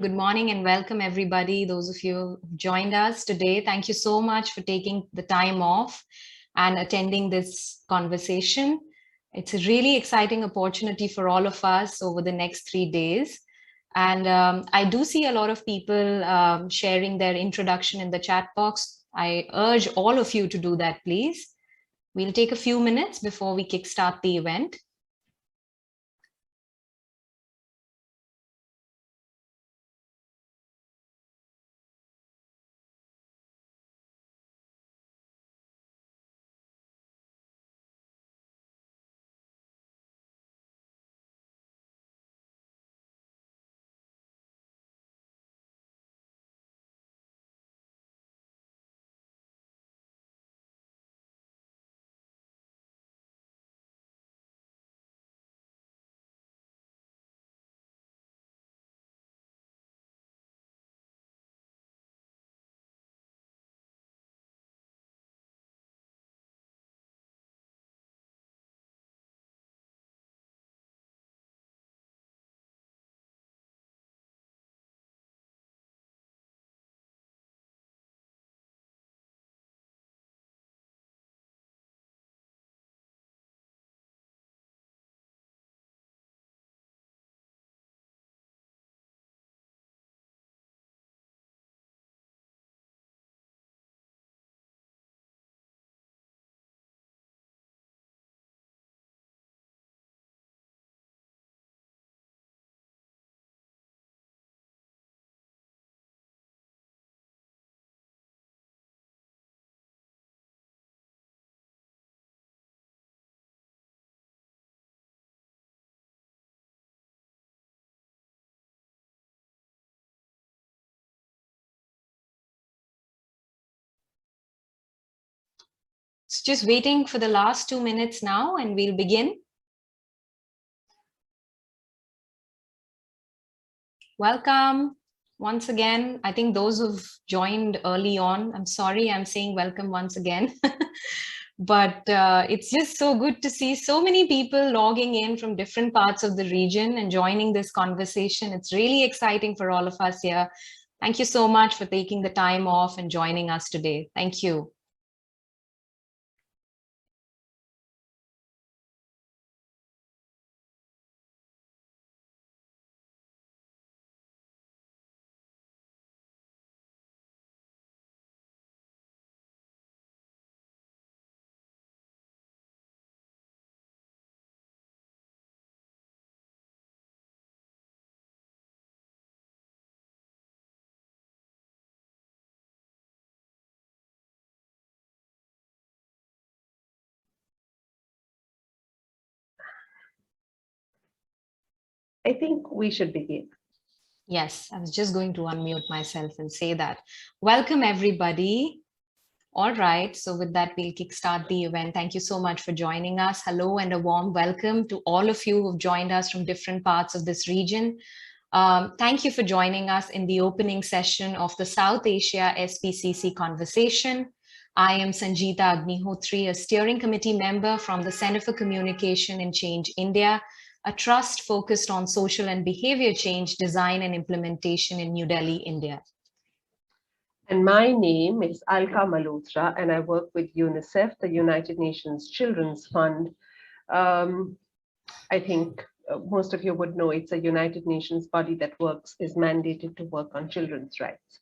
Good morning and welcome everybody. Those of you who joined us today, thank you so much for taking the time off and attending this conversation. It's a really exciting opportunity for all of us over the next 3 days. And I do see a lot of people sharing their introduction in the chat box. I urge all of you to do that, please. We'll take a few minutes before we kickstart the event. So just waiting for the last 2 minutes now and we'll begin. Welcome once again. I think those who've joined early on, I'm sorry, I'm saying welcome once again. But it's just so good to see so many people logging in from different parts of the region and joining this conversation. It's really exciting for all of us here. Thank you so much for taking the time off and joining us today. Thank you. I think we should begin. Yes, I was just going to unmute myself and say that. Welcome, everybody. All right, so with that, we'll kickstart the event. Thank you so much for joining us. Hello and a warm welcome to all of you who've joined us from different parts of this region. Thank you for joining us in the opening session of the South Asia SPCC conversation. I am Sangeeta Agnihotri, a steering committee member from the Center for Communication and Change India, a trust focused on social and behavior change, design and implementation in New Delhi, India. And my name is Alka Malhotra, and I work with UNICEF, the United Nations Children's Fund. I think most of you would know it's a United Nations body that is mandated to work on children's rights.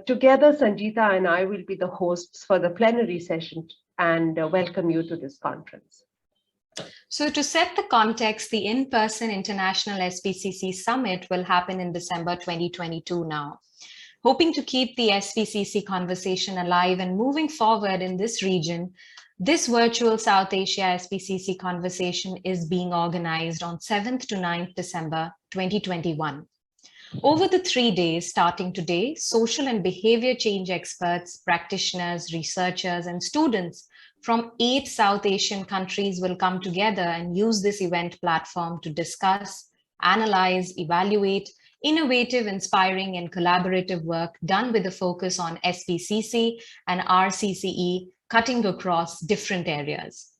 Together, Sangeeta and I will be the hosts for the plenary session and welcome you to this conference. So to set the context, the in-person International SPCC Summit will happen in December 2022 now. Hoping to keep the SPCC conversation alive and moving forward in this region, this virtual South Asia SPCC conversation is being organized on 7th to 9th December 2021. Over the 3 days starting today, social and behavior change experts, practitioners, researchers, and students from 8 South Asian countries will come together and use this event platform to discuss, analyze, evaluate innovative, inspiring, and collaborative work done with a focus on SPCC and RCCE cutting across different areas.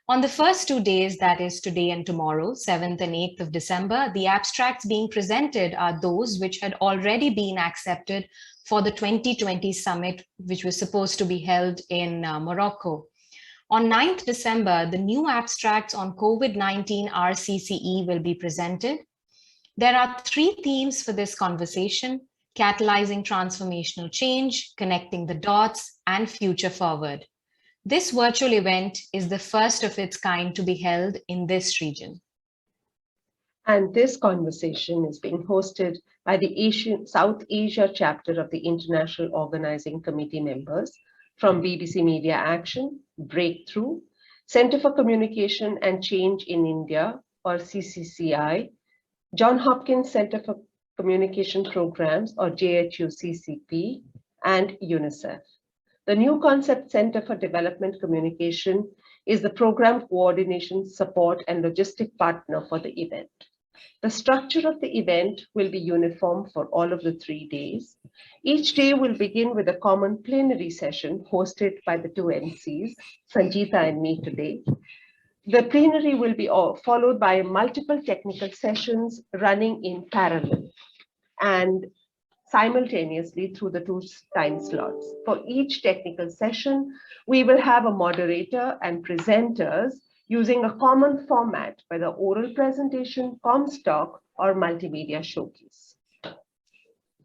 On the first 2 days, that is today and tomorrow, 7th and 8th of December, the abstracts being presented are those which had already been accepted for the 2020 summit, which was supposed to be held in Morocco. On 9th December, the new abstracts on COVID-19 RCCE will be presented. There are 3 themes for this conversation: catalyzing transformational change, connecting the dots, and future forward. This virtual event is the first of its kind to be held in this region. And this conversation is being hosted by the South Asia chapter of the International Organizing Committee members from BBC Media Action, Breakthrough, Center for Communication and Change in India, or CCCI, Johns Hopkins Center for Communication Programs, or JHU-CCP, and UNICEF. The New Concept Center for Development Communication is the program coordination, support, and logistic partner for the event. The structure of the event will be uniform for all of the 3 days. Each day will begin with a common plenary session hosted by the 2 MCs, Sangeeta and me today. The plenary will be followed by multiple technical sessions running in parallel and simultaneously through the 2 time slots. For each technical session, we will have a moderator and presenters using a common format, whether oral presentation, Comstock, or multimedia showcase.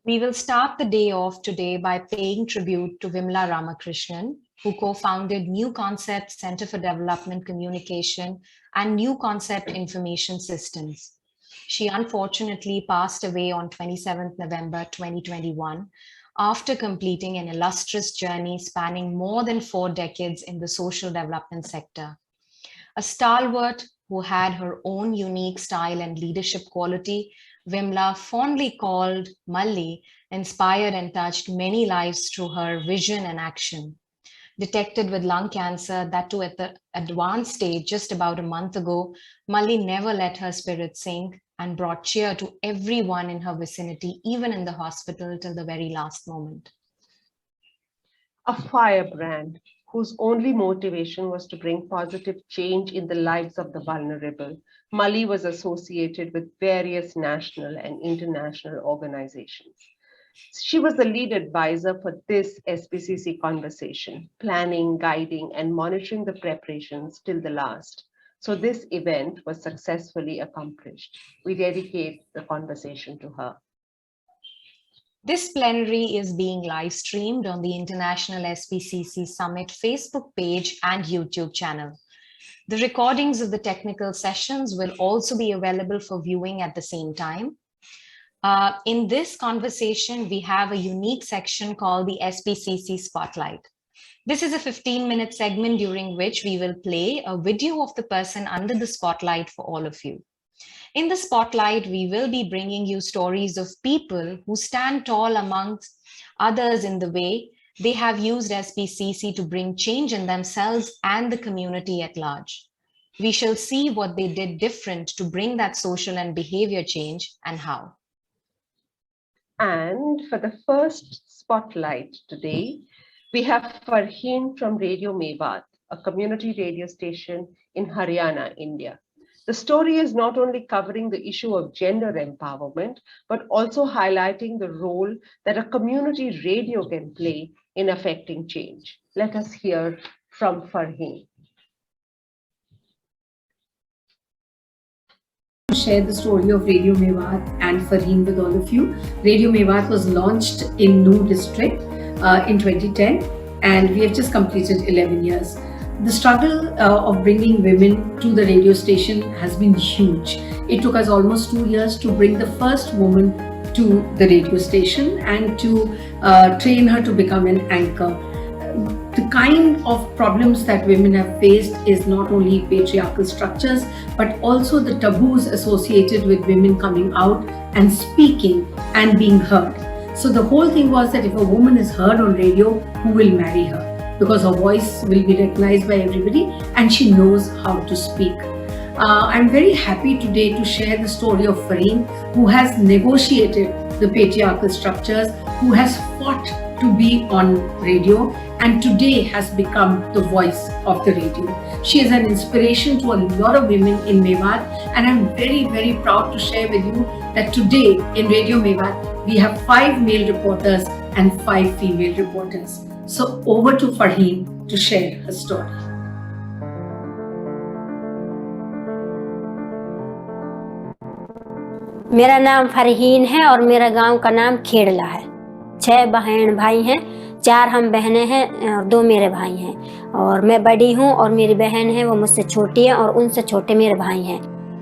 We will start the day off today by paying tribute to Vimla Ramakrishnan, who co-founded New Concept Center for Development Communication and New Concept Information Systems. She unfortunately passed away on 27th November 2021 after completing an illustrious journey spanning more than 4 decades in the social development sector. A stalwart who had her own unique style and leadership quality, Vimla, fondly called Malli, inspired and touched many lives through her vision and action. Detected with lung cancer, that too at the advanced stage just about a month ago, Malli never let her spirit sink and brought cheer to everyone in her vicinity, even in the hospital, till the very last moment. A firebrand whose only motivation was to bring positive change in the lives of the vulnerable, Malli was associated with various national and international organizations. She was the lead advisor for this SPCC conversation, planning, guiding, and monitoring the preparations till the last. So this event was successfully accomplished. We dedicate the conversation to her. This plenary is being live streamed on the International SPCC Summit Facebook page and YouTube channel. The recordings of the technical sessions will also be available for viewing at the same time. In this conversation, we have a unique section called the SPCC Spotlight. This is a 15-minute segment during which we will play a video of the person under the spotlight for all of you. In the spotlight, we will be bringing you stories of people who stand tall amongst others in the way they have used SPCC to bring change in themselves and the community at large. We shall see what they did different to bring that social and behavior change and how. And for the first spotlight today, we have Farheen from Radio Mewat, a community radio station in Haryana, India. The story is not only covering the issue of gender empowerment, but also highlighting the role that a community radio can play in affecting change. Let us hear from Farheen. Share the story of Radio Mewat and Farheen with all of you. Radio Mewat was launched in Noor district in 2010, and we have just completed 11 years. The struggle of bringing women to the radio station has been huge. It took us almost 2 years to bring the first woman to the radio station and to train her to become an anchor. The kind of problems that women have faced is not only patriarchal structures, but also the taboos associated with women coming out and speaking and being heard. So the whole thing was that if a woman is heard on radio, who will marry her? Because her voice will be recognized by everybody and she knows how to speak. I'm very happy today to share the story of Farheen, who has negotiated the patriarchal structures, who has fought to be on radio and today has become the voice of the radio. She is an inspiration to a lot of women in Mewat, and I'm very, very proud to share with you that today in Radio Mewat, we have 5 male reporters and 5 female reporters. So over to Farheen to share her story. मेरा नाम फरहीन है और मेरा गांव का नाम खेड़ला है। 6 बहन भाई हैं, 4 हम बहनें हैं और 2 मेरे भाई हैं। और मैं बड़ी हूँ और मेरी बहन है वो मुझसे छोटी है और उनसे छोटे मेरे भाई हैं।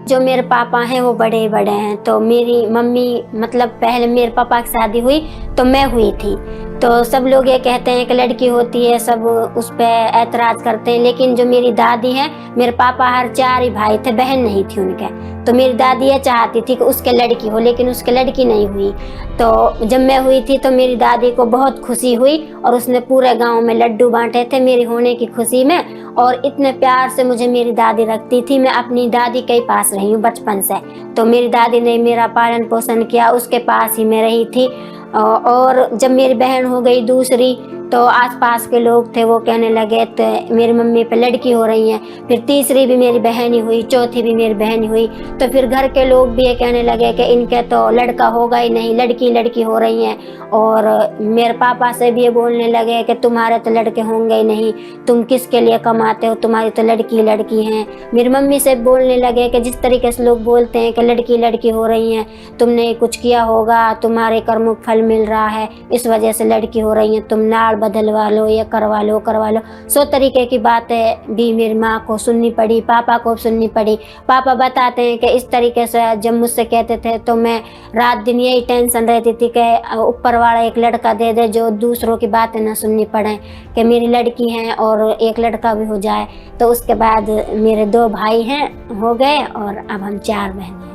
जो मेरे पापा हैं वो बड़े हैं, तो मेरी मम्मी मतलब पहले मेरे पापा की शादी हुई तो मैं हुई थी। तो सब लोग ये कहते हैं कि लड़की होती है, सब उस पर ऐतराज़ करते हैं। लेकिन जो मेरी दादी है, मेरे पापा हर 4 ही भाई थे, बहन नहीं थी उनके। तो मेरी दादी ये चाहती थी कि उसके लड़की हो, लेकिन उसके लड़की नहीं हुई। तो जब मैं हुई थी तो मेरी दादी को बहुत खुशी हुई और उसने पूरे गांव में लड्डू बांटे थे मेरी होने की खुशी में। और इतने प्यार से मुझे मेरी दादी रखती थी। मैं अपनी दादी के पास रही हूँ बचपन से, तो मेरी दादी ने मेरा पालन पोषण किया, उसके पास ही मैं रही थी। और जब मेरी बहन हो गई दूसरी तो आसपास के लोग थे वो कहने लगे तो मेरी मम्मी पे लड़की हो रही है। फिर तीसरी भी मेरी बहन ही हुई, चौथी भी मेरी बहन ही हुई। तो फिर घर के लोग भी ये कहने लगे कि इनके तो लड़का होगा ही नहीं, लड़की हो रही हैं। और मेरे पापा से भी ये बोलने लगे कि तुम्हारे तो लड़के होंगे ही नहीं, तुम किसके लिए कमाते हो, तुम्हारी तो लड़की हैं। मेरी मम्मी से बोलने लगे कि जिस तरीके से लोग बोलते हैं कि लड़की हो रही हैं, तुमने कुछ किया होगा, तुम्हारे कर्मों का फल मिल रहा है, इस वजह से लड़की हो रही है, तुम नाड़ बदलवा लो, ये करवा लो। 100 तरीके की बातें भी मेरी माँ को सुननी पड़ी, पापा को सुननी पड़ी। पापा बताते हैं कि इस तरीके से जब मुझसे कहते थे तो मैं रात दिन यही टेंशन रहती थी कि ऊपर वाला एक लड़का दे दे जो दूसरों की बातें ना सुननी पड़े, कि मेरी लड़की हैं और एक लड़का भी हो जाए। तो उसके बाद मेरे 2 भाई हैं हो गए और अब हम 4 बहनें हैं।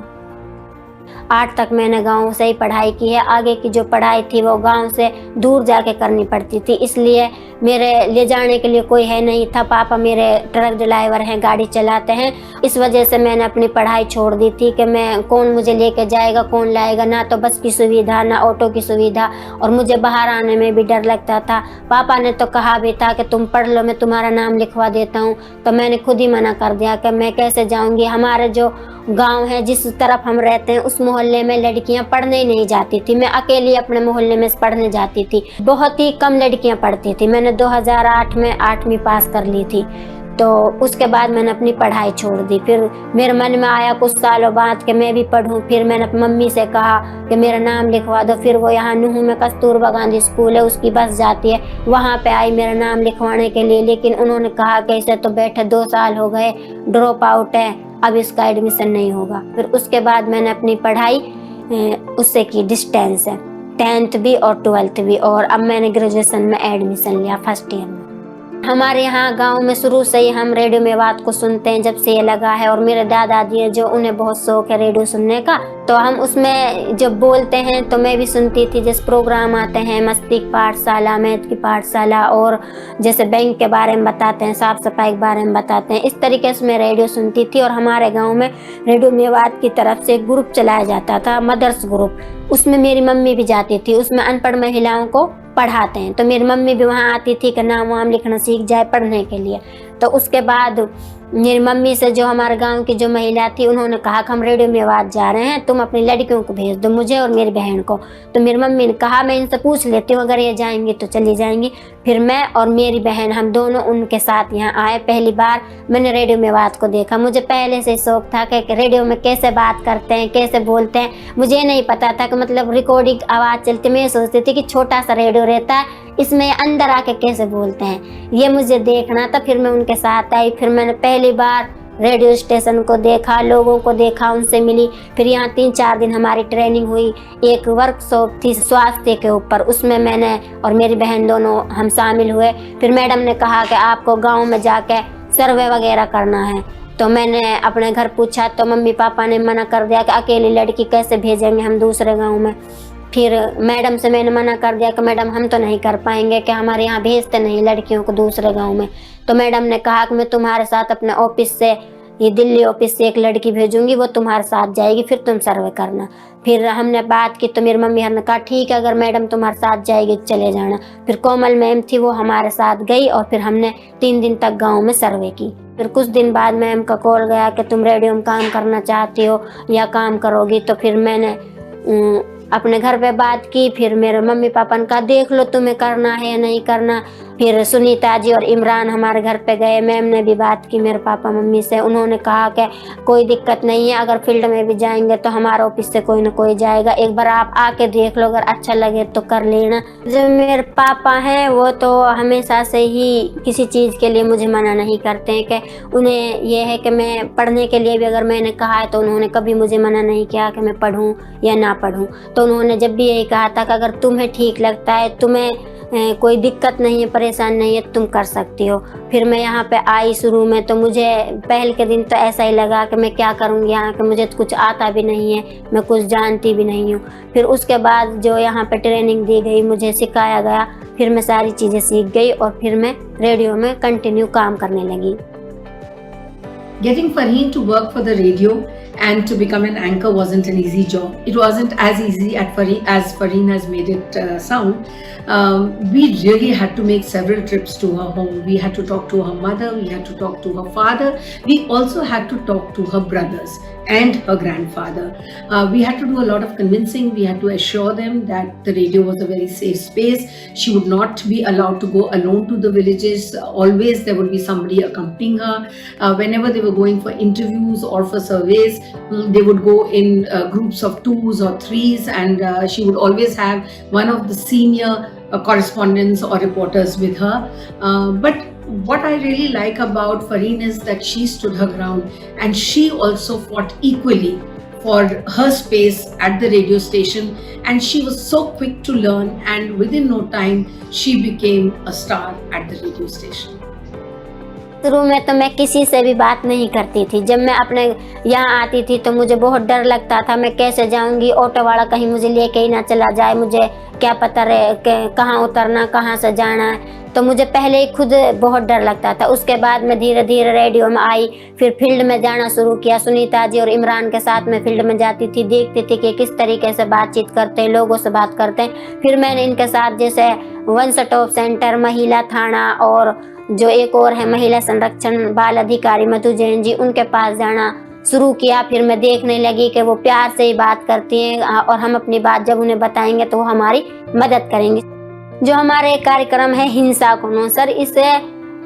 8 तक मैंने गांव से ही पढ़ाई की है। आगे की जो पढ़ाई थी वो गांव से दूर जाके करनी पड़ती थी, इसलिए मेरे ले जाने के लिए कोई है नहीं था। पापा मेरे ट्रक ड्राइवर हैं, गाड़ी चलाते हैं। इस वजह से मैंने अपनी पढ़ाई छोड़ दी थी कि मैं कौन मुझे लेके जाएगा, कौन लाएगा। ना तो बस की सुविधा, ना ऑटो की सुविधा, और मुझे बाहर आने में भी डर लगता था। पापा ने तो कहा भी था कि तुम पढ़ लो, मैं तुम्हारा नाम लिखवा देता हूँ। तो मैंने खुद ही मना कर दिया कि मैं कैसे जाऊँगी। हमारे जो गांव है जिस तरफ हम रहते हैं उस मोहल्ले में लड़कियां पढ़ने ही नहीं जाती थी। मैं अकेली अपने मोहल्ले में पढ़ने जाती थी, बहुत ही कम लड़कियां पढ़ती थी। मैंने 2008 में 8वीं पास कर ली थी। तो उसके बाद मैंने अपनी पढ़ाई छोड़ दी। फिर मेरे मन में आया कुछ सालों बाद कि मैं भी पढ़ूं। फिर मैंने मम्मी से कहा कि मेरा नाम लिखवा दो। फिर वो यहाँ नूह में कस्तूरबा गांधी स्कूल है, उसकी बस जाती है, वहाँ पे आई मेरा नाम लिखवाने के लिए। लेकिन उन्होंने कहा कि इसे तो बैठे 2 साल हो गए, ड्रॉप आउट है, अब इसका एडमिशन नहीं होगा। फिर उसके बाद मैंने अपनी पढ़ाई उससे की डिस्टेंस है, 10th भी और 12th भी। और अब मैंने ग्रेजुएशन में एडमिशन लिया फर्स्ट ईयर में। हमारे यहाँ गांव में शुरू से ही हम रेडियो मेवात को सुनते हैं, जब से ये लगा है। और मेरे दादाजी है जो, उन्हें बहुत शौक है रेडियो सुनने का, तो हम उसमें जब बोलते हैं तो मैं भी सुनती थी। जैसे प्रोग्राम आते हैं मस्ती की पाठशाला, मैथ की पाठशाला, और जैसे बैंक के बारे में बताते हैं, साफ सफाई के बारे में बताते हैं, इस तरीके से मैं रेडियो सुनती थी। और हमारे गाँव में रेडियो मेवात की तरफ से एक ग्रुप चलाया जाता था, मदर्स ग्रुप, उसमें मेरी मम्मी भी जाती थी। उसमें अनपढ़ महिलाओं को पढ़ाते हैं, तो मेरी मम्मी भी वहाँ आती थी कि नाम वाम लिखना सीख जाए पढ़ने के लिए। तो उसके बाद मेरी मम्मी से जो हमारे गांव की जो महिला थी, उन्होंने कहा कि हम रेडियो मेवात जा रहे हैं, तुम अपनी लड़कियों को भेज दो, मुझे और मेरी बहन को। तो मेरी मम्मी ने कहा मैं इनसे पूछ लेती हूँ, अगर ये जाएंगी तो चली जाएंगी। फिर मैं और मेरी बहन हम दोनों उनके साथ यहाँ आए। पहली बार मैंने रेडियो मेवात को देखा। मुझे पहले से शौक था कि रेडियो में कैसे बात करते हैं, कैसे बोलते हैं। मुझे नहीं पता था कि मतलब रिकॉर्डिंग आवाज़ चलती। मैं सोचती थी कि छोटा सा रेडियो रहता है, इसमें अंदर आके कैसे बोलते हैं, ये मुझे देखना था। फिर मैं उनके साथ आई। फिर मैंने पहली बार रेडियो स्टेशन को देखा, लोगों को देखा, उनसे मिली। फिर यहाँ 3-4 दिन हमारी ट्रेनिंग हुई। एक वर्कशॉप थी स्वास्थ्य के ऊपर, उसमें मैंने और मेरी बहन दोनों हम शामिल हुए। फिर मैडम ने कहा कि आपको गांव में जाके सर्वे वगैरह करना है। तो मैंने अपने घर पूछा तो मम्मी पापा ने मना कर दिया कि अकेली लड़की कैसे भेजेंगे हम दूसरे गाँव में। फिर मैडम से मैंने मना कर दिया कि मैडम हम तो नहीं कर पाएंगे, कि हमारे यहाँ भेजते नहीं लड़कियों को दूसरे गांव में। तो मैडम ने कहा कि मैं तुम्हारे साथ अपने ऑफिस से ये दिल्ली ऑफिस से एक लड़की भेजूंगी, वो तुम्हारे साथ जाएगी, फिर तुम सर्वे करना। फिर हमने बात की तो मेरी मम्मी ने कहा ठीक है, अगर मैडम तुम्हारे साथ जाएगी चले जाना। फिर कोमल मैम थी, वो हमारे साथ गई और फिर हमने 3 दिन तक गाँव में सर्वे की। फिर कुछ दिन बाद मैम का कॉल गया कि तुम रेडियो में काम करना चाहती हो या काम करोगी। तो फिर मैंने अपने घर पे बात की। फिर मेरे मम्मी पापा ने कहा देख लो तुम्हें करना है या नहीं करना। फिर सुनीता जी और इमरान हमारे घर पे गए, मैम ने भी बात की मेरे पापा मम्मी से। उन्होंने कहा कि कोई दिक्कत नहीं है, अगर फील्ड में भी जाएंगे तो हमारे ऑफिस से कोई ना कोई जाएगा, एक बार आप आके देख लो, अगर अच्छा लगे तो कर लेना। जो मेरे पापा हैं वो तो हमेशा से ही किसी चीज़ के लिए मुझे मना नहीं करते हैं, कि उन्हें यह है कि मैं पढ़ने के लिए भी अगर मैंने कहा है तो उन्होंने कभी मुझे मना नहीं किया कि मैं पढ़ूँ या ना पढ़ूँ। तो उन्होंने जब भी यही कहा था कि अगर तुम्हें ठीक लगता है, तुम्हें कोई दिक्कत नहीं है, परेशान नहीं है, तुम कर सकती हो। फिर मैं यहाँ पे आई शुरू में तो मुझे पहल के दिन तो ऐसा ही लगा कि मैं क्या करूँगी यहाँ, कि मुझे तो कुछ आता भी नहीं है, मैं कुछ जानती भी नहीं हूँ। फिर उसके बाद जो यहाँ पे ट्रेनिंग दी गई, मुझे सिखाया गया, फिर मैं सारी चीज़ें सीख गई और फिर मैं रेडियो में कंटिन्यू काम करने लगी। Getting Farheen to work for the radio and to become an anchor wasn't an easy job. It wasn't as easy as Farheen has made it sound. We really had to make several trips to her home. We had to talk to her mother, we had to talk to her father, we also had to talk to her brothers and her grandfather. We had to do a lot of convincing. We had to assure them that the radio was a very safe space. She would not be allowed to go alone to the villages. Always there would be somebody accompanying her. Whenever they were going for interviews or for surveys, they would go in groups of 2s or 3s, and she would always have one of the senior correspondents or reporters with her. But what I really like about Farheen is that she stood her ground, and she also fought equally for her space at the radio station, and she was so quick to learn, and within no time she became a star at the radio station. शुरू में तो मैं किसी से भी बात नहीं करती थी। जब मैं अपने यहाँ आती थी तो मुझे बहुत डर लगता था, मैं कैसे जाऊँगी, ऑटो वाला कहीं मुझे लेके ही ना चला जाए, मुझे क्या पता रहे कहाँ उतरना, कहाँ से जाना है। तो मुझे पहले ही खुद बहुत डर लगता था। उसके बाद मैं धीरे धीरे रेडियो में आई, फिर फील्ड में जाना शुरू किया। सुनीता जी और इमरान के साथ मैं फील्ड में जाती थी, देखती थी कि किस तरीके से बातचीत करते हैं, लोगों से बात करते हैं। फिर मैंने इनके साथ जैसे वन स्टॉप सेंटर, महिला थाना और जो एक और है महिला संरक्षण बाल अधिकारी मधु जैन जी, उनके पास जाना शुरू किया। फिर मैं देखने लगी कि वो प्यार से ही बात करती हैं और हम अपनी बात जब उन्हें बताएंगे तो वो हमारी मदद करेंगे। जो हमारे कार्यक्रम है हिंसा को नो सर, इससे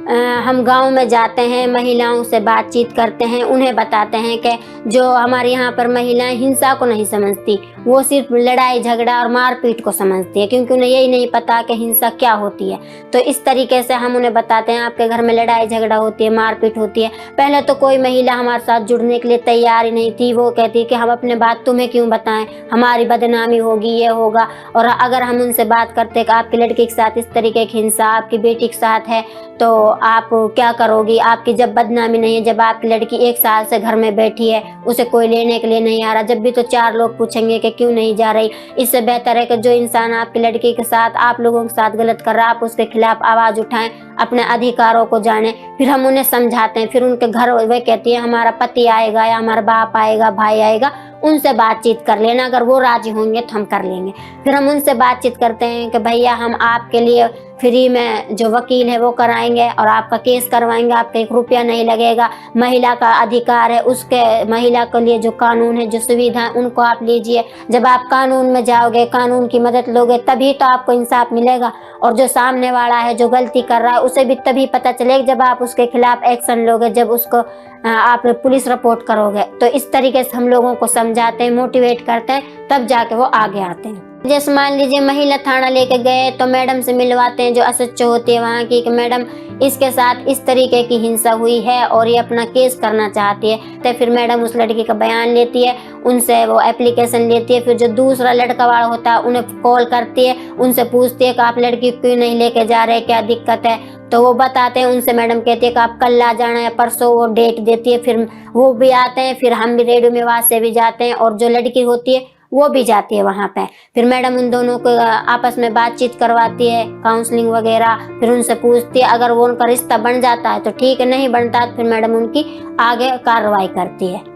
हम गांव में जाते हैं, महिलाओं से बातचीत करते हैं, उन्हें बताते हैं कि जो हमारे यहाँ पर महिलाएं हिंसा को नहीं समझती, वो सिर्फ लड़ाई झगड़ा और मारपीट को समझती है, क्योंकि उन्हें यही नहीं पता कि हिंसा क्या होती है। तो इस तरीके से हम उन्हें बताते हैं आपके घर में लड़ाई झगड़ा होती है, मारपीट होती है। पहले तो कोई महिला हमारे साथ जुड़ने के लिए तैयार ही नहीं थी। वो कहती कि हम अपने बात तुम्हें क्यों बताएं, हमारी बदनामी होगी, ये होगा। और अगर हम उनसे बात करते कि आपकी लड़की के साथ इस तरीके की हिंसा आपकी बेटी के साथ है तो आप क्या करोगी, आपकी जब बदनामी नहीं है, जब आपकी लड़की 1 साल से घर में बैठी है, उसे कोई लेने के लिए नहीं आ रहा, जब भी तो 4 लोग पूछेंगे कि क्यों नहीं जा रही। इससे बेहतर है कि जो इंसान आपकी लड़की के साथ, आप लोगों के साथ गलत कर रहा है, आप उसके खिलाफ आवाज़ उठाएं, अपने अधिकारों को जाने। फिर हम उन्हें समझाते हैं। फिर उनके घर वे कहती है हमारा पति आएगा या हमारा बाप आएगा, भाई आएगा, उनसे बातचीत कर लेना, अगर वो राजी होंगे तो हम कर लेंगे। फिर हम उनसे बातचीत करते हैं कि भैया हम आपके लिए फ्री में जो वकील है वो कराएंगे और आपका केस करवाएंगे, आपका 1 रुपया नहीं लगेगा। महिला का अधिकार है, उसके महिला के लिए जो कानून है, जो सुविधा है, उनको आप लीजिए। जब आप कानून में जाओगे, कानून की मदद लोगे, तभी तो आपको इंसाफ मिलेगा। और जो सामने वाला है जो गलती कर रहा है उसे भी तभी पता चलेगा जब आप उसके खिलाफ एक्शन लोगे, जब उसको आप पुलिस रिपोर्ट करोगे। तो इस तरीके से हम लोगों को समझाते हैं, मोटिवेट करते हैं, तब जाके वो आगे आते हैं। जैसे मान लीजिए महिला थाना लेके गए तो मैडम से मिलवाते हैं जो एसएचओ होती है वहाँ की, कि मैडम इसके साथ इस तरीके की हिंसा हुई है और ये अपना केस करना चाहती है। तो फिर मैडम उस लड़की का बयान लेती है, उनसे वो एप्लीकेशन लेती है। फिर जो दूसरा लड़का वाला होता है उन्हें कॉल करती है, उनसे पूछती है कि आप लड़की क्यों नहीं लेके जा रहे, क्या दिक्कत है। तो वो बताते हैं, उनसे मैडम कहती है कि आप कल आ जाना या परसों, वो डेट देती है। फिर वो भी आते हैं, फिर हम भी रेडियो मेवात से भी जाते हैं और जो लड़की होती है वो भी जाती है वहाँ पे। फिर मैडम उन दोनों को आपस में बातचीत करवाती है, काउंसलिंग वगैरह, फिर उनसे पूछती है, अगर वो उनका रिश्ता बन जाता है तो ठीक है, नहीं बनता है तो फिर मैडम उनकी आगे कार्रवाई करती है।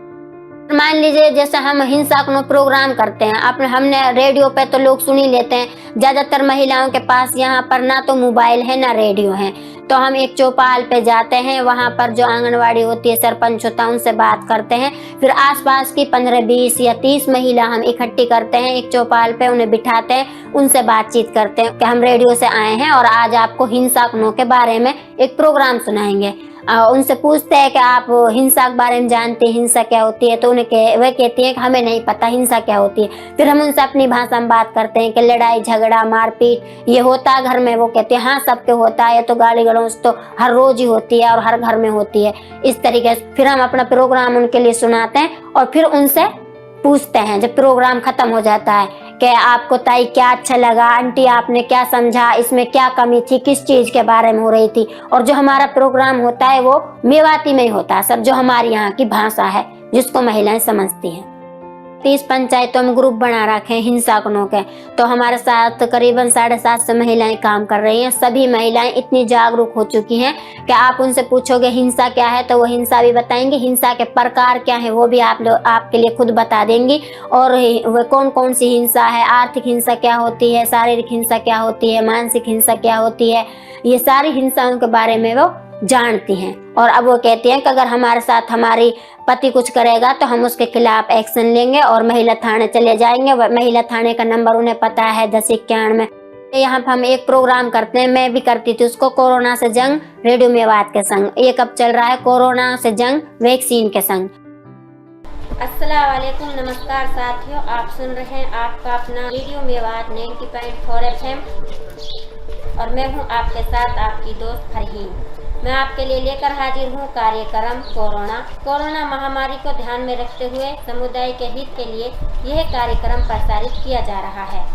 मान लीजिए जैसे हम हिंसा को प्रोग्राम करते हैं, अपने हमने रेडियो पे तो लोग सुन ही लेते हैं, ज्यादातर महिलाओं के पास यहाँ पर ना तो मोबाइल है ना रेडियो है, तो हम एक चौपाल पे जाते हैं, वहाँ पर जो आंगनवाड़ी होती है, सरपंच होता है, उनसे बात करते हैं। फिर आसपास की 15, 20 या 30 महिला हम इकट्ठी करते हैं एक चौपाल पे, उन्हें बिठाते हैं, उनसे बातचीत करते हैं कि हम रेडियो से आए हैं और आज आपको हिंसा के बारे में एक प्रोग्राम सुनाएंगे। उनसे पूछते हैं कि आप हिंसा के बारे में जानते हैं, हिंसा क्या होती है, तो वह कहती हैं कि हमें नहीं पता हिंसा क्या होती है। फिर हम उनसे अपनी भाषा में बात करते हैं कि लड़ाई झगड़ा मारपीट ये होता है घर में, वो कहते हैं हाँ सबके होता है, तो गाली गलौज तो हर रोज ही होती है और हर घर में होती है। इस तरीके से फिर हम अपना प्रोग्राम उनके लिए सुनाते हैं और फिर उनसे पूछते हैं जब प्रोग्राम खत्म हो जाता है कि आपको ताई क्या अच्छा लगा, आंटी आपने क्या समझा, इसमें क्या कमी थी, किस चीज के बारे में हो रही थी। और जो हमारा प्रोग्राम होता है वो मेवाती में ही होता है सब, जो हमारी यहाँ की भाषा है जिसको महिलाएं समझती हैं। 30 पंचायतों में ग्रुप बना रखे हैं हिंसा के, तो हमारे साथ करीबन 750 महिलाएं काम कर रही हैं। सभी महिलाएं इतनी जागरूक हो चुकी हैं कि आप उनसे पूछोगे हिंसा क्या है तो वो हिंसा भी बताएंगे, हिंसा के प्रकार क्या है वो भी आपके लिए खुद बता देंगी, और वो कौन कौन सी हिंसा है, आर्थिक हिंसा क्या होती है, शारीरिक हिंसा क्या होती है, मानसिक हिंसा क्या होती है, ये सारी हिंसाओं के बारे में वो जानती हैं। और अब वो कहती हैं कि अगर हमारे साथ हमारी पति कुछ करेगा तो हम उसके खिलाफ एक्शन लेंगे और महिला थाने चले जाएंगे। महिला थाने का नंबर उन्हें पता है 1091। यहाँ पर हम एक प्रोग्राम करते हैं, मैं भी करती थी उसको, कोरोना से जंग रेडियो मेवात के संग। ये कब चल रहा है, कोरोना से जंग वैक्सीन के संग। अस्सलाम वालेकुम, नमस्कार साथियों, आप सुन रहे हैं आपका अपना रेडियो मेवात 90.4 FM और मैं हूँ आपके साथ आपकी दोस्त फरहीन। मैं आपके लिए लेकर हाजिर हूँ कार्यक्रम कोरोना महामारी को ध्यान में रखते हुए समुदाय के हित के लिए यह कार्यक्रम प्रसारित किया जा रहा है।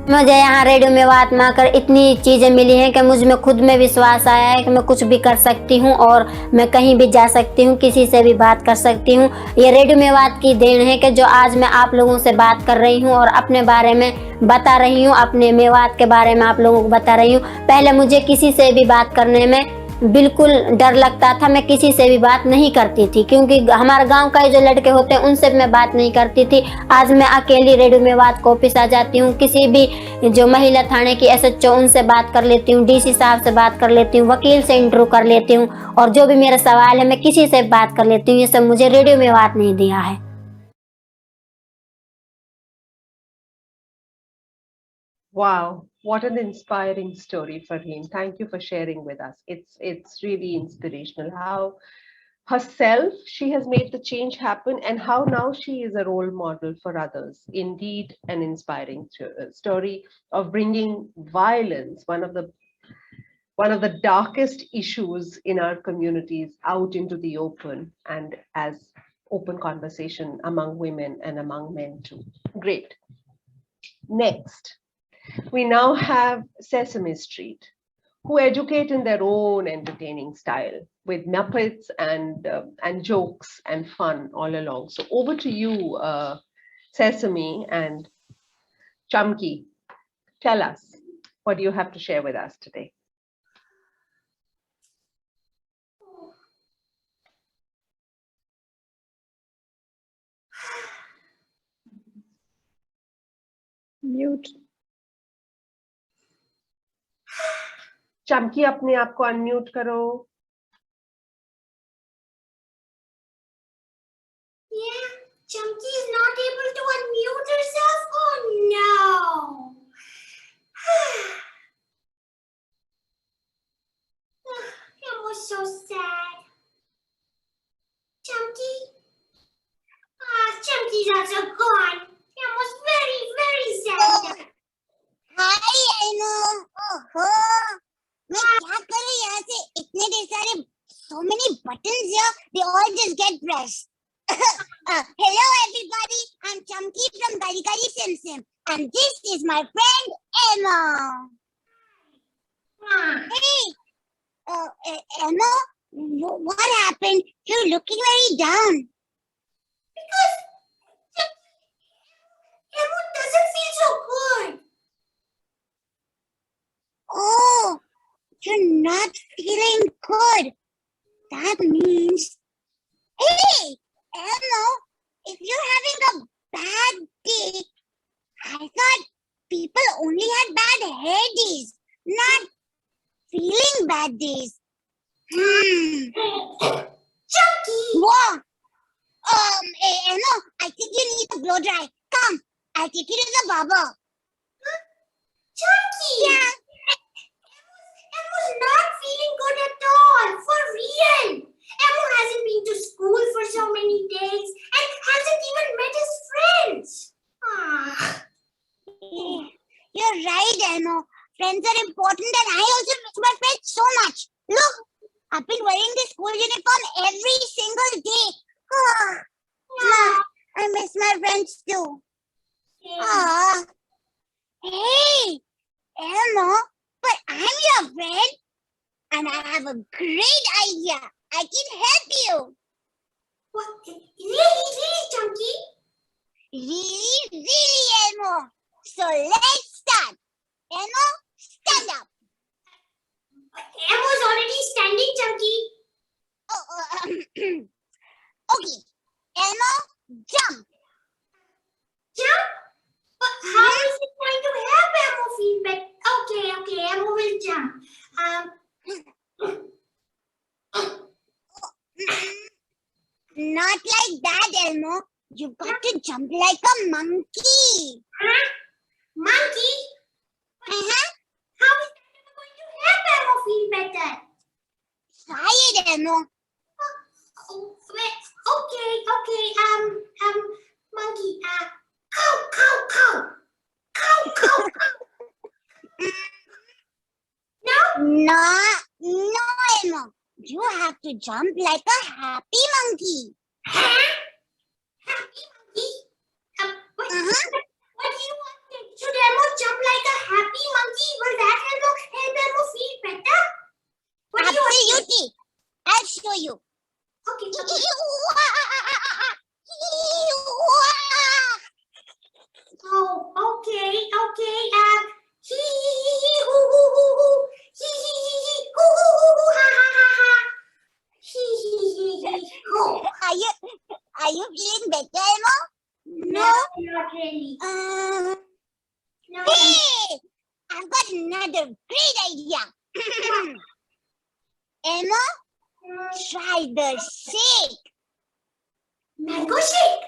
मुझे यहाँ रेडियो मेवात में आकर इतनी चीजें मिली हैं कि मुझ में खुद में विश्वास आया है कि मैं कुछ भी कर सकती हूँ और मैं कहीं भी जा सकती हूँ, किसी से भी बात कर सकती हूँ। ये रेडियो मेवात की देन है कि जो आज मैं आप लोगों से बात कर रही हूँ और अपने बारे में बता रही हूँ, अपने मेवात के बारे में आप लोगों को बता रही हूँ। पहले मुझे किसी से भी बात करने में बिल्कुल डर लगता था, मैं किसी से भी बात नहीं करती थी, क्योंकि हमारे गांव का जो लड़के होते हैं उनसे मैं बात नहीं करती थी। आज मैं अकेली रेडियो मेवात को ऑफिस आ जाती हूँ, किसी भी जो महिला थाने की SHO उनसे बात कर लेती हूँ, DC साहब से बात कर लेती हूँ, वकील से इंटरव्यू कर लेती हूँ, और जो भी मेरा सवाल है मैं किसी से बात कर लेती हूँ। ये सब मुझे रेडियो मेवात नहीं दिया है। Wow, what an inspiring story, Farheen. Thank you for sharing with us. It's really inspirational how herself she has made the change happen and how now she is a role model for others. Indeed, an inspiring story of bringing violence, one of the darkest issues in our communities, out into the open and as open conversation among women and among men too. Great. Next, we now have Sesame Street, who educate in their own entertaining style with Muppets and jokes and fun all along. So over to you, Sesame and Chumki. Tell us, what do you have to share with us today? Mute. चमकी अपने आप को unmute करो। Yeah, Chunky is not able to unmute herself. Oh no! It was so sad. Chunky? Chunky's also gone. It was very, very sad. हाय अनु, ओहो मैं क्या करूं यहाँ से, इतने ढेर सारे so many buttons here, they all just get pressed. Hello everybody, I'm Chumki from Gully Gully Sim Sim and this is my friend Emma. Hey, Emma, what happened? You're looking very down. Because Elmo doesn't feel so good. Oh, you're not feeling good. That means, hey, Elmo, if you're having a bad day, I thought people only had bad hair days, not feeling bad days. Chunky! Whoa! Elmo, I think you need to blow dry. Come, I'll take you to the barber. Chunky! Yeah. Elmo's not feeling good at all, for real. Elmo hasn't been to school for so many days and hasn't even met his friends. Ah. You're right, Elmo. Friends are important and I also miss my friends so much. Look, I've been wearing this school uniform every single day. Ah, I miss my friends too. Ah. Hey, Elmo, but I'm your friend and I have a great idea. I can help you. What? Really, Chunky? Really, Elmo. So let's start. Elmo, stand up. Elmo's already standing, Chunky. Okay, Elmo, jump. Jump? But how is it going to help Elmo feel better? Okay, Elmo will jump. Not like that, Elmo. You've got to jump like a monkey. Huh? Monkey? Uh-huh. How is that going to help Elmo feel better? Try it, Elmo. Okay. Monkey. Cow. No, Elmo. You have to jump like a happy monkey. Huh? Happy monkey? What do Uh-huh. you want? Should Elmo jump like a happy monkey? Will that help Elmo feel better? What do you want? Absolutely. I'll show you. Okay. Oh, okay. Hee hoo hoo hoo hoo. Hee hoo hoo hoo ha ha ha ha. Hee hoo. Are you feeling better, Elmo? No, not really. No. Hey! I've got another great idea. Elmo, try the shake. Mango shake.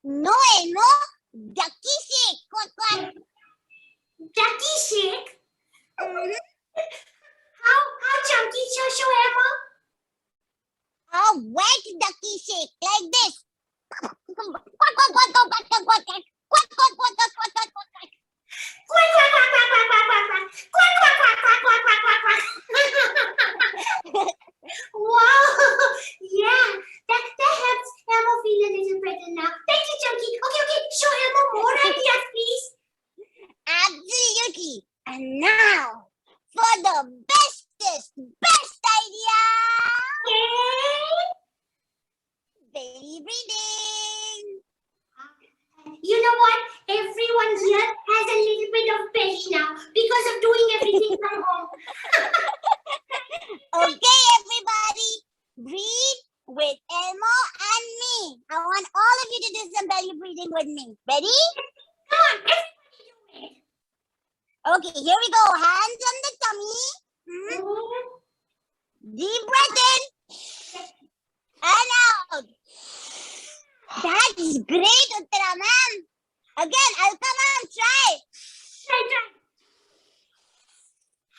No, Elmo. Ducky shake. Quack. Ducky shake. Mhm. How Chunky show Elmo? A wet ducky shake like this. Quack. Wow! Yeah, that helps Elmo feel a little better now. Thank you, Chunky. Okay. Show Elmo more ideas, please. Absolutely. And now for the best idea. Belly breathing. You know what? Everyone here has a little bit of belly now because of doing everything from home. Okay, everybody, breathe with Elmo and me. I want all of you to do some belly breathing with me. Ready? Come on, everybody do it. Okay, here we go. Hands on the tummy. Deep breath in and out. That's great, Uttara ma'am. Again, I'll come on, try. Try.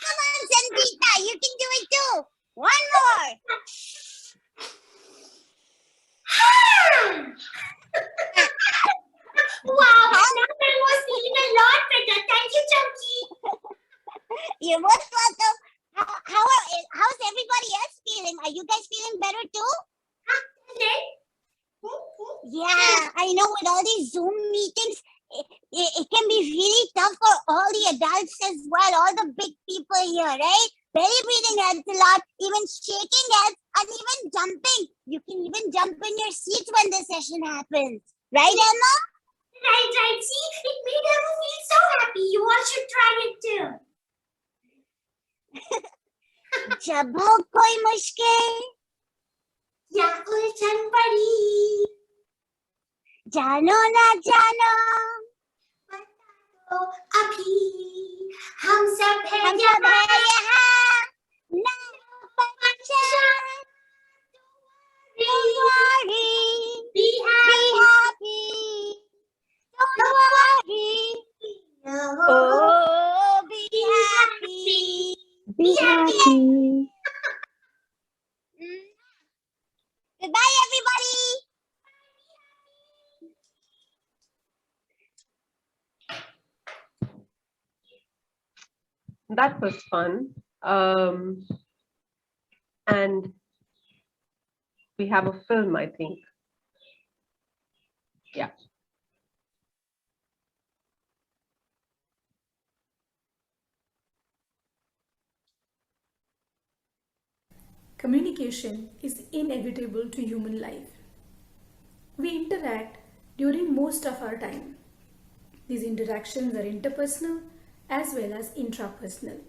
Come on, Sangeeta, you can do it too. One more. Wow, now I was feeling a lot better. Thank you, Chunky. You're most welcome. How's everybody else feeling? Are you guys feeling better too? Yeah, I know with all these Zoom meetings, it can be really tough for all the adults as well, all the big people here, right? Belly breathing helps a lot, even shaking helps, and even jumping. You can even jump in your seats when the session happens. Right, Emma? Right. See, it made Emu feel so happy. You all should try it too. जब हो कोई मुश्किल या उलझन पड़ी, जानो ना जानो तो अभी हम सब हैं हम सब यहाँ। है यहाँ ना हो परेशान don't worry Be be happy. happy don't worry oh be happy Be happy. goodbye everybody. That was fun. And we have a film, I think. Yeah. Communication is inevitable to human life. We interact during most of our time. These interactions are interpersonal as well as intrapersonal.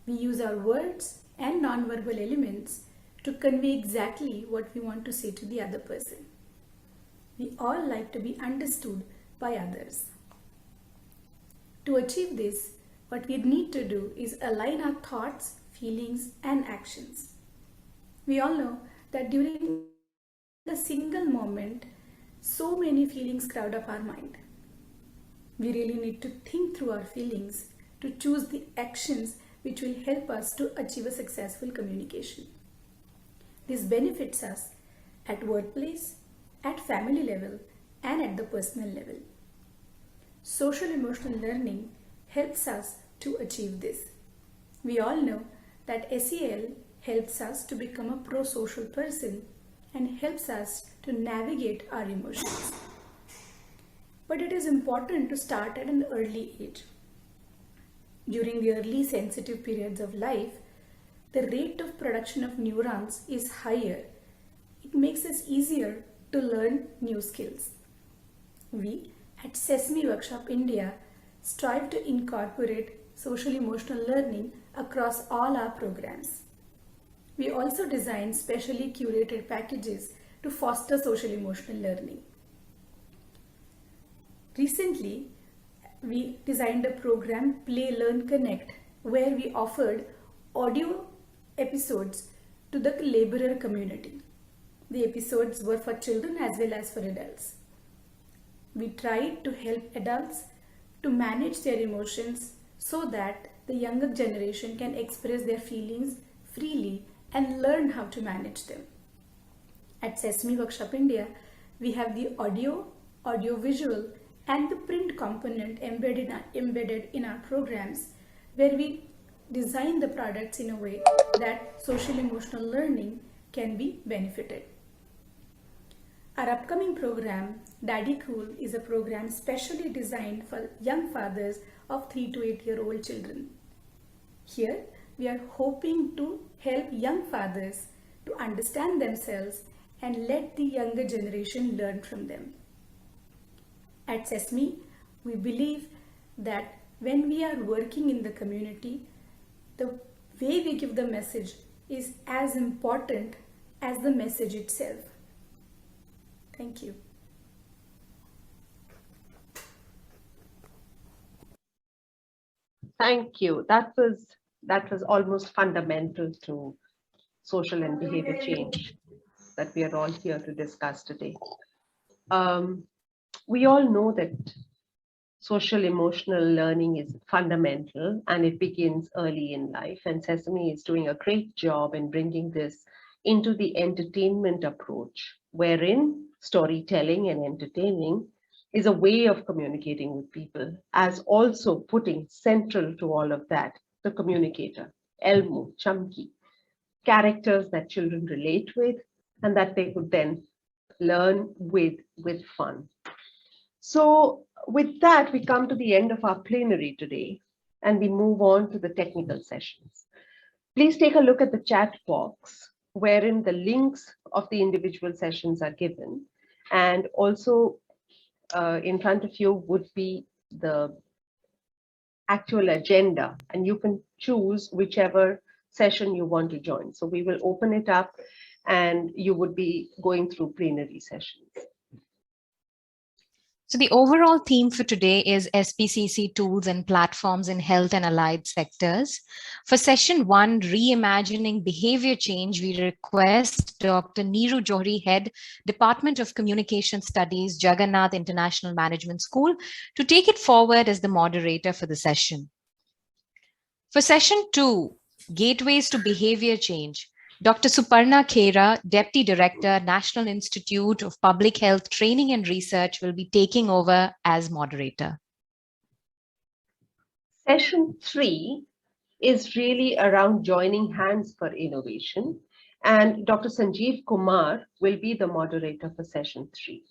We use our words and non-verbal elements to convey exactly what we want to say to the other person. We all like to be understood by others. To achieve this, what we need to do is align our thoughts, feelings, and actions. We all know that during a single moment, so many feelings crowd up our mind. We really need to think through our feelings to choose the actions which will help us to achieve a successful communication. This benefits us at workplace, at family level, and at the personal level. Social emotional learning helps us to achieve this. We all know that SEL helps us to become a pro-social person and helps us to navigate our emotions. But it is important to start at an early age. During the early sensitive periods of life, the rate of production of neurons is higher. It makes it easier to learn new skills. We at Sesame Workshop India strive to incorporate social emotional learning across all our programs. We also design specially curated packages to foster social emotional learning. Recently, we designed a program, Play, Learn, Connect, where we offered audio episodes to the laborer community. The episodes were for children as well as for adults. We tried to help adults to manage their emotions so that the younger generation can express their feelings freely and learn how to manage them. At Sesame Workshop India, we have the audio visual and the print component embedded in our programs, where we design the products in a way that social emotional learning can be benefited. Our upcoming program, Daddy Cool, is a program specially designed for young fathers of 3 to 8 year old children. Here, we are hoping to help young fathers to understand themselves and let the younger generation learn from them. At Sesame, we believe that when we are working in the community, the way we give the message is as important as the message itself. Thank you. Thank you. That was almost fundamental to social and behavior change that we are all here to discuss today. We all know that social emotional learning is fundamental and it begins early in life, and Sesame is doing a great job in bringing this into the entertainment approach, wherein storytelling and entertaining is a way of communicating with people, as also putting central to all of that the communicator, Elmo, Chunky, characters that children relate with and that they could then learn with fun. So with that, we come to the end of our plenary today and we move on to the technical sessions. Please take a look at the chat box wherein the links of the individual sessions are given, and also in front of you would be the actual agenda, and you can choose whichever session you want to join. So we will open it up and you would be going through plenary sessions. So the overall theme for today is SPCC tools and platforms in health and allied sectors. For session 1, Reimagining Behavior Change, we request Dr. Neeru Johri, Head, Department of Communication Studies, Jagannath International Management School, to take it forward as the moderator for the session. For session 2, Gateways to Behavior Change, Dr. Suparna Khera, Deputy Director, National Institute of Public Health Training and Research, will be taking over as moderator. Session 3 is really around joining hands for innovation, and Dr. Sanjeev Kumar will be the moderator for session 3.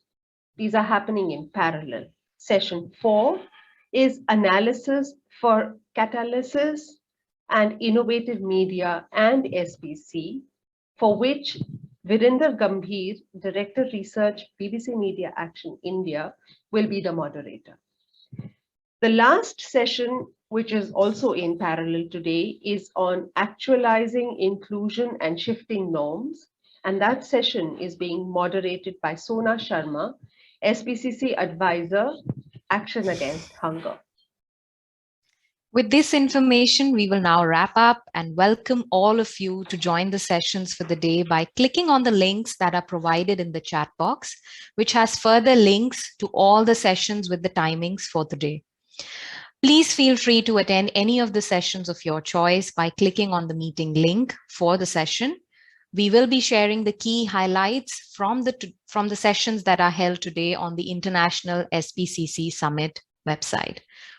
These are happening in parallel. Session 4 is analysis for catalysis and innovative media and SPC, for which Virender Gambhir, Director Research, BBC Media Action India, will be the moderator. The last session, which is also in parallel today, is on actualizing inclusion and shifting norms. And that session is being moderated by Sona Sharma, SPCC Advisor, Action Against Hunger. With this information, we will now wrap up and welcome all of you to join the sessions for the day by clicking on the links that are provided in the chat box, which has further links to all the sessions with the timings for the day. Please feel free to attend any of the sessions of your choice by clicking on the meeting link for the session. We will be sharing the key highlights from the sessions that are held today on the International SPCC Summit website.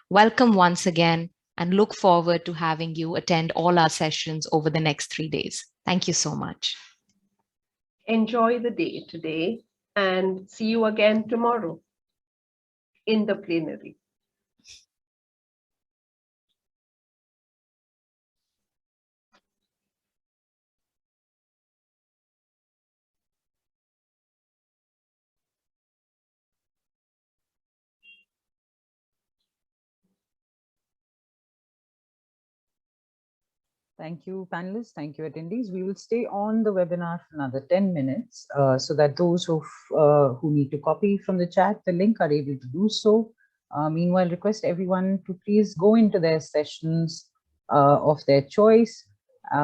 Welcome once again, and look forward to having you attend all our sessions over the next 3 days. Thank you so much. Enjoy the day today and see you again tomorrow in the plenary. Thank you, panelists. Thank you, attendees. We will stay on the webinar for another 10 minutes so that those who need to copy from the chat the link are able to do so. Meanwhile, request everyone to please go into their sessions of their choice.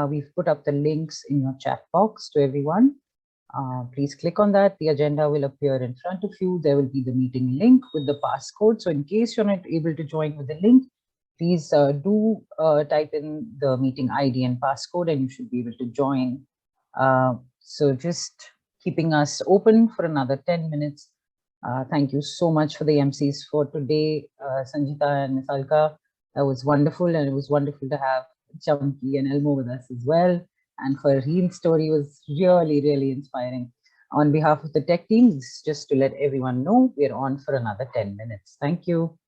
We've put up the links in your chat box to everyone. Please click on that. The agenda will appear in front of you. There will be the meeting link with the passcode. So in case you're not able to join with the link, please do type in the meeting ID and passcode and you should be able to join. So just keeping us open for another 10 minutes. Thank you so much for the MCs for today, Sanjita and Alka. That was wonderful, and it was wonderful to have Chamki and Elmo with us as well. And Farheen's story was really, really inspiring. On behalf of the tech teams, just to let everyone know, we're on for another 10 minutes. Thank you.